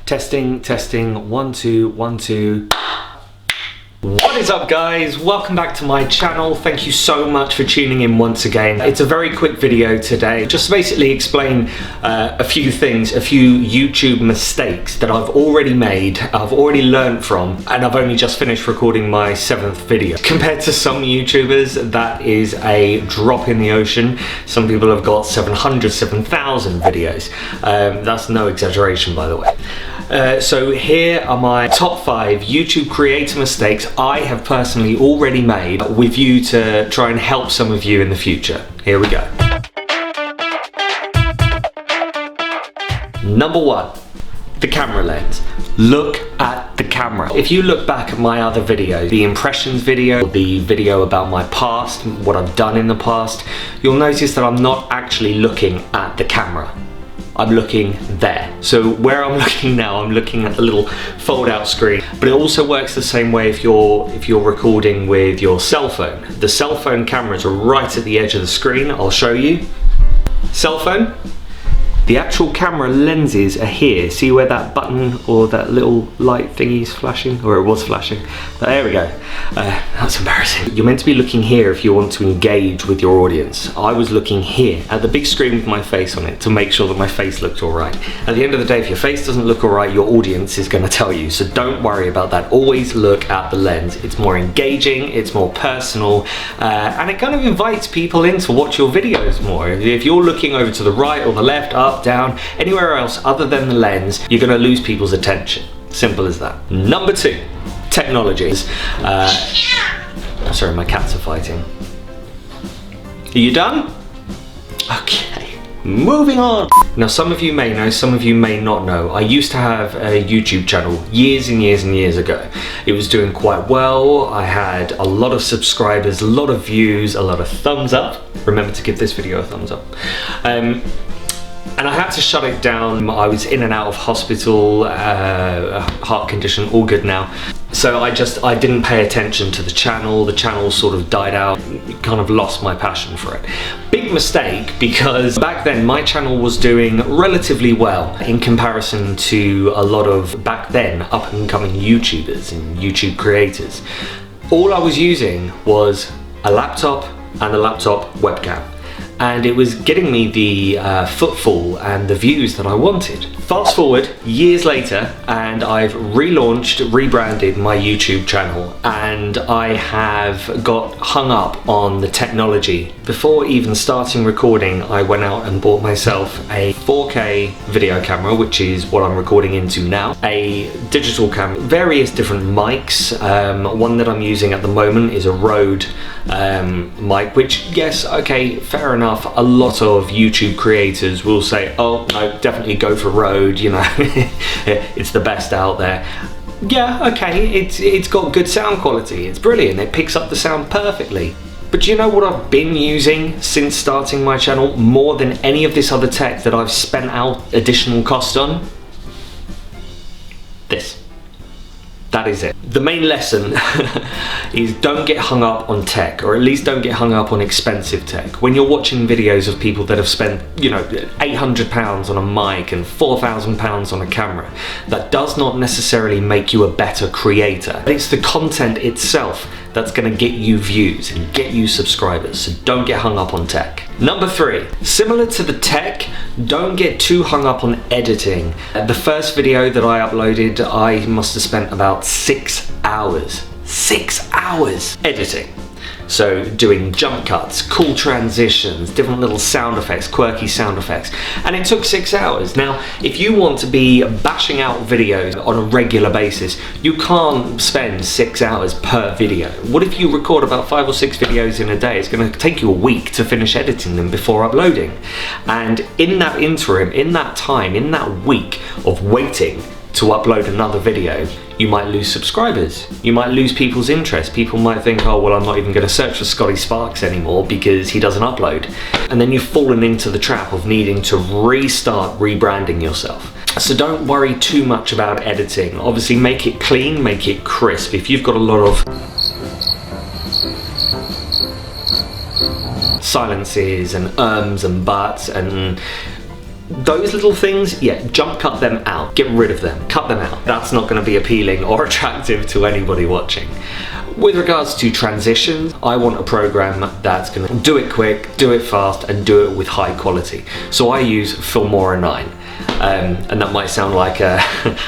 Testing, testing, 1, 2, 1, 2. What is up, guys? Welcome back to my channel. Thank you so much for tuning in once again. It's a very quick video today, just to basically explain a few things, a few YouTube mistakes that I've already made, I've already learned from, and I've only just finished recording my 7th video. Compared to some YouTubers, that is a drop in the ocean. Some people have got 700, 7,000 videos. That's no exaggeration, by the way. So here are my top 5 YouTube creator mistakes I have personally already made with you to try and help some of you in the future. Here we go. Number 1, the camera lens. Look at the camera. If you look back at my other videos, the impressions video, the video about my past, what I've done in the past, you'll notice that I'm not actually looking at the camera. I'm looking there. So where I'm looking now, I'm looking at the little fold out screen, but it also works the same way if you're recording with your cell phone. The cell phone cameras are right at the edge of the screen. I'll show you. Cell phone, the actual camera lenses are here. See where that button or that little light thingy is flashing, or it was flashing. There we go. That's embarrassing. You're meant to be looking here if you want to engage with your audience. I was looking here at the big screen with my face on it to make sure that my face looked all right. At the end of the day, if your face doesn't look all right, your audience is going to tell you. So don't worry about that. Always look at the lens. It's more engaging, it's more personal, and it kind of invites people in to watch your videos more. If you're looking over to the right or the left, up, down, anywhere else other than the lens, you're going to lose people's attention. Simple as that. Number 2, technologies. Sorry, my cats are fighting. Are you done? Okay, moving on. Now, some of you may know, some of you may not know. I used to have a YouTube channel years and years and years ago. It was doing quite well. I had a lot of subscribers, a lot of views, a lot of thumbs up. Remember to give this video a thumbs up. And I had to shut it down. I was in and out of hospital, heart condition, all good now. So I didn't pay attention to the channel sort of died out, kind of lost my passion for it. Big mistake, because back then my channel was doing relatively well in comparison to a lot of back then up and coming YouTubers and YouTube creators. All I was using was a laptop and a laptop webcam, and it was getting me the footfall and the views that I wanted. Fast forward years later, and I've relaunched, rebranded my YouTube channel, and I have got hung up on the technology. Before even starting recording, I went out and bought myself a 4K video camera, which is what I'm recording into now, a digital camera, various different mics. One that I'm using at the moment is a Rode mic, which, yes, okay, fair enough. A lot of YouTube creators will say, oh no, definitely go for Rode, you know, it's the best out there. Yeah, okay, it's got good sound quality, it's brilliant, it picks up the sound perfectly. But do you know what I've been using since starting my channel more than any of this other tech that I've spent out additional cost on? This. That is it. The main lesson is don't get hung up on tech, or at least don't get hung up on expensive tech. When you're watching videos of people that have spent, you know, £800 on a mic and £4,000 on a camera, that does not necessarily make you a better creator. It's the content itself that's going to get you views and get you subscribers, so don't get hung up on tech. Number 3, similar to the tech, don't get too hung up on editing. The first video that I uploaded, I must have spent about 6 hours. 6 hours editing. So doing jump cuts, cool transitions, different little sound effects, quirky sound effects, and it took 6 hours. Now, if you want to be bashing out videos on a regular basis, you can't spend 6 hours per video. What if you record about 5 or 6 videos in a day? It's going to take you a week to finish editing them before uploading. And in that interim, in that time, in that week of waiting to upload another video, you might lose subscribers, you might lose people's interest. People might think, oh well, I'm not even going to search for Scottie Sparks anymore because he doesn't upload. And then you've fallen into the trap of needing to restart rebranding yourself. So don't worry too much about editing. Obviously make it clean, make it crisp. If you've got a lot of silences and ums and buts and those little things, yeah, jump cut them out. Get rid of them, cut them out. That's not going to be appealing or attractive to anybody watching. With regards to transitions, I want a program that's going to do it quick, do it fast, and do it with high quality. So I use Filmora 9. And that might sound like an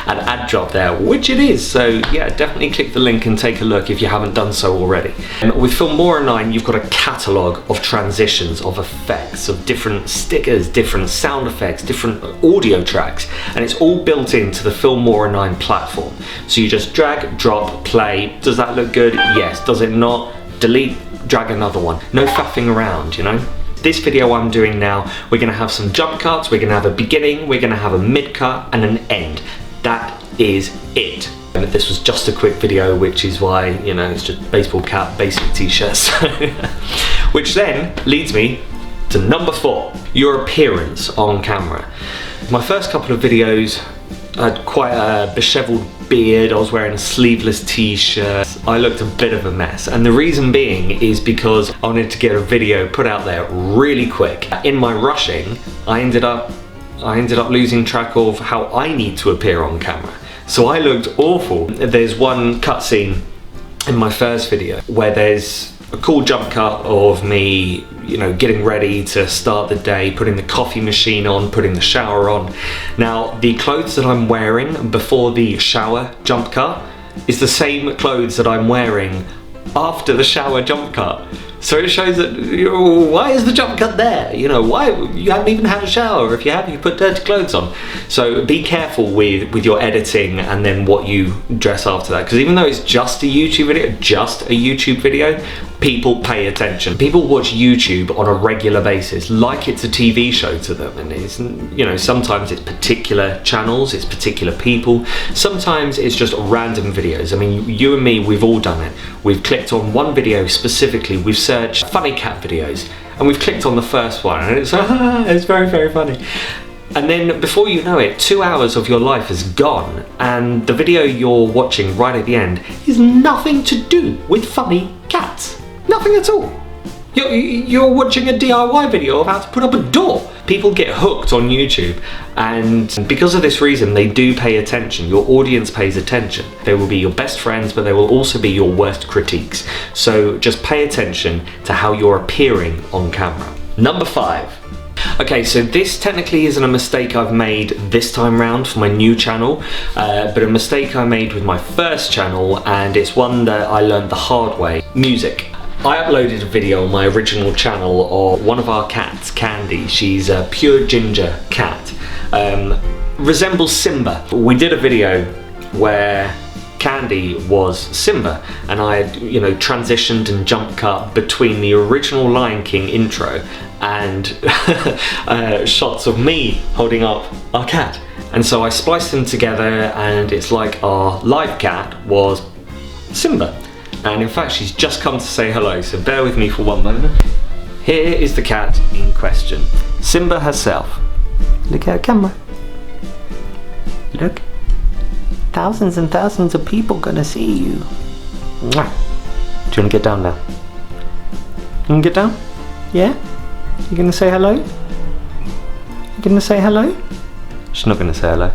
ad job there, which it is. So yeah, definitely click the link and take a look if you haven't done so already. With Filmora 9, you've got a catalogue of transitions, of effects, of different stickers, different sound effects, different audio tracks, and it's all built into the Filmora 9 platform. So you just drag, drop, play. Does that look good? Yes. Does it not? Delete, drag another one. No faffing around, you know? This video I'm doing now, we're going to have some jump cuts, we're going to have a beginning, we're going to have a mid cut and an end. That is it. And this was just a quick video, which is why, you know, it's just baseball cap, basic t-shirts. Which then leads me to number 4, your appearance on camera. My first couple of videos, I had quite a disheveled beard, I was wearing a sleeveless t-shirt, I looked a bit of a mess, and the reason being is because I wanted to get a video put out there really quick. In my rushing, I ended up losing track of how I need to appear on camera. So I looked awful. There's one cutscene in my first video where there's a cool jump cut of me, you know, getting ready to start the day, putting the coffee machine on, putting the shower on. Now, the clothes that I'm wearing before the shower jump cut is the same clothes that I'm wearing after the shower jump cut. So it shows that, you know, why is the jump cut there? You know, why you haven't even had a shower? If you have, you put dirty clothes on. So be careful with your editing and then what you dress after that. Because even though it's just a YouTube video, people pay attention. People watch YouTube on a regular basis, like it's a TV show to them. And it's, you know, sometimes it's particular channels, it's particular people. Sometimes it's just random videos. I mean, you and me, we've all done it. We've clicked on one video specifically, we've searched funny cat videos, and we've clicked on the first one, and it's very, very funny. And then before you know it, 2 hours of your life is gone, and the video you're watching right at the end is nothing to do with funny cats. Nothing at all. You're watching a DIY video of how to put up a door. People get hooked on YouTube, and because of this reason, they do pay attention. Your audience pays attention. They will be your best friends, but they will also be your worst critiques. So just pay attention to how you're appearing on camera. Number 5. Okay, so this technically isn't a mistake I've made this time round for my new channel, but a mistake I made with my first channel, and it's one that I learned the hard way. Music. I uploaded a video on my original channel of one of our cats, Candy. She's a pure ginger cat. Resembles Simba. We did a video where Candy was Simba, and I had, you know, transitioned and jump cut between the original Lion King intro and shots of me holding up our cat. And so I spliced them together, and it's like our live cat was Simba. And in fact, she's just come to say hello, so bear with me for one moment. Here is the cat in question, Simba herself. Look at her camera. Look. Thousands and thousands of people gonna see you. Mwah. Do you wanna get down now? You wanna get down? Yeah? You gonna say hello? You gonna say hello? She's not gonna say hello.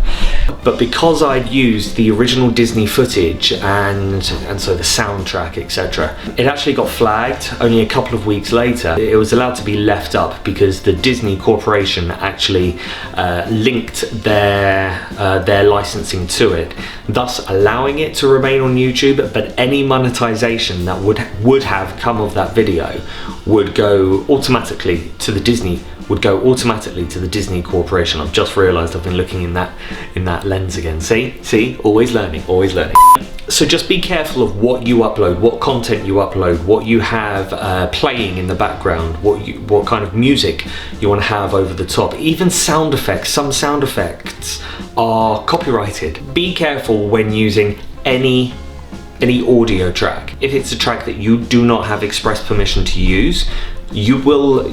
But because I'd used the original Disney footage and so the soundtrack, etc., it actually got flagged only a couple of weeks later. It was allowed to be left up because the Disney Corporation actually linked their licensing to it, thus allowing it to remain on YouTube, but any monetization that would have come of that video would go automatically to the Disney Corporation. I've just realised I've been looking in that lens again. See, always learning, always learning. So just be careful of what you upload, what content you upload, what you have playing in the background, what kind of music you want to have over the top. Even sound effects. Some sound effects are copyrighted. Be careful when using any audio track. If it's a track that you do not have express permission to use, you will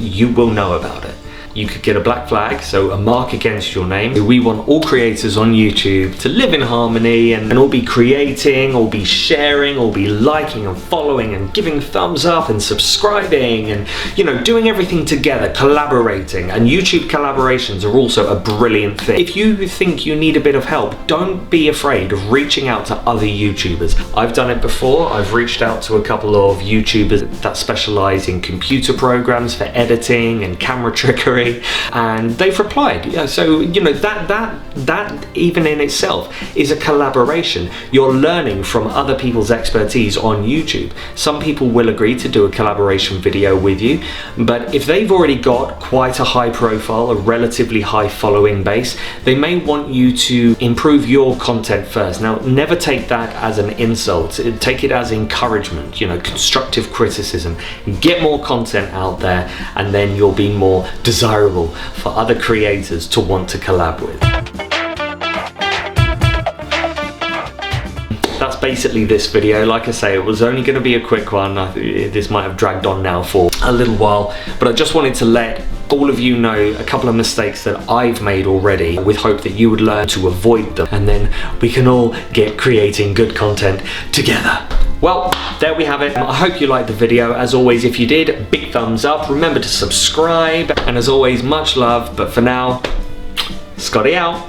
know about it. you could get a black flag, so a mark against your name. We want all creators on YouTube to live in harmony and all be creating, all be sharing, all be liking and following and giving thumbs up and subscribing and, you know, doing everything together, collaborating. And YouTube collaborations are also a brilliant thing. If you think you need a bit of help, don't be afraid of reaching out to other YouTubers. I've done it before. I've reached out to a couple of YouTubers that specialize in computer programs for editing and camera trickery, and they've replied. Yeah, so, you know, that even in itself is a collaboration. You're learning from other people's expertise on YouTube. Some people will agree to do a collaboration video with you, but if they've already got quite a high profile, a relatively high following base, they may want you to improve your content first. Now, never take that as an insult. Take it as encouragement, you know, constructive criticism. Get more content out there, and then you'll be more desirable for other creators to want to collab with. That's basically this video. Like I say, it was only going to be a quick one. This might have dragged on now for a little while, but I just wanted to let all of you know a couple of mistakes that I've made already, with hope that you would learn to avoid them, and then we can all get creating good content together. Well, there we have it. I hope you liked the video. As always, if you did, big thumbs up. Remember to subscribe, and as always, much love. But for now, Scotty out.